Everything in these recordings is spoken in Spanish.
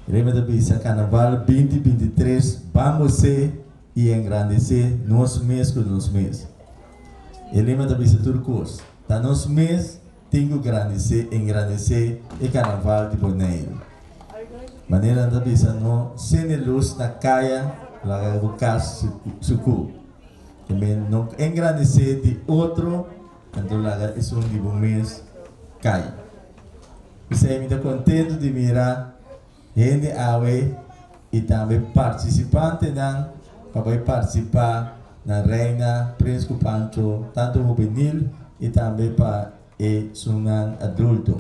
Queremos avisar Carnaval 2023, vamos ser e engrandecer nosso mês com nosso mês. Queremos avisar turcos, tá nosso mês, tem que engrandecer o Carnaval de Bonaire. Maneira de avisar não, sem luz na caia, lá o caso sucu. Também não engrandecer de outro, então lá é um de bom mês, cai. Você é muito contente de mirar gente awe e também participante para participar na Reina Príncipe Pancho, tanto juvenil e também para sungan adulto.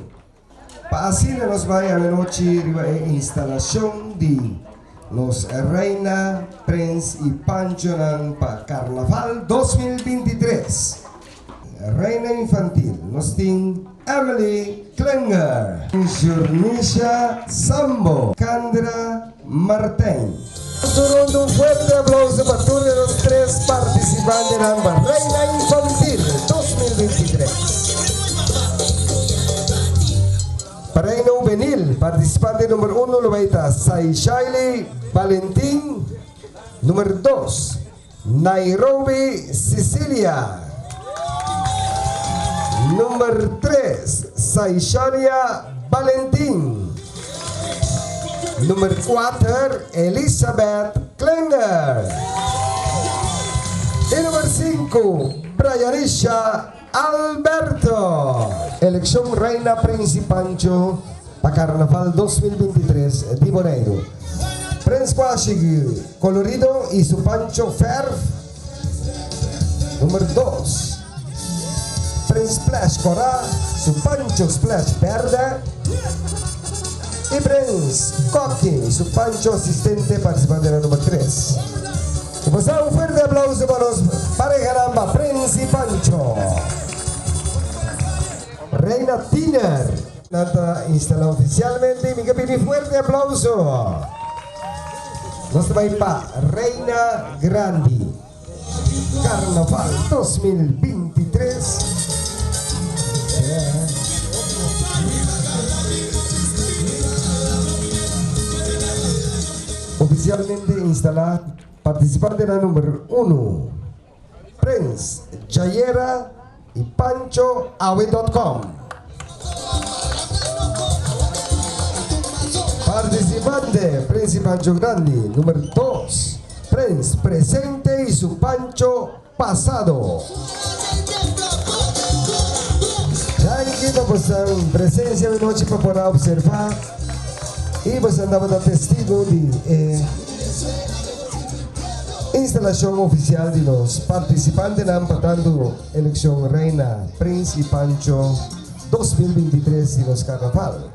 Así nos vaya a noche a instalación de los Reina, Prince y Pancho para Carnaval 2023. Reina infantil, nos tiene Emily Klinger, Jurnisha Sambo, Candra Martín. Durante un fuerte aplauso para todos los tres participantes de la Reina Infantil 2023. Reina Juvenil, participante número 1 lo va a estar Saishali Valentín. Número 2, Nairobi Cecilia. Número 3, Saishalia Valentín. Número 4, Elizabeth Klinger. Y número 5, Brianisha Alberto. Elección Reina Príncipe Pancho para Carnaval 2023 de Bonaire. Prince Quashig colorido y su Pancho Fer. Número 2, Prince Splash Cora, su Pancho Splash verde. Y Prince Coqui, su Pancho asistente participante de la número 3. Y pues un fuerte aplauso para los pareja Prince y Pancho. Reina Tiner Nata instala oficialmente. Mi capini fuerte aplauso. Nos va para Reina Grandi Carnaval 2023. Oficialmente instalada participante de la número 1, Prince Jayera y Pancho Awe.com. Participante Prince Pancho Grandi. Número 2, Prince presente y su Pancho pasado. Ya aquí pues en presencia de noche para poder observar y pues andaba de testigo de instalación oficial de los participantes en empatando elección Reina Prince y Pancho 2023 y los Carnaval.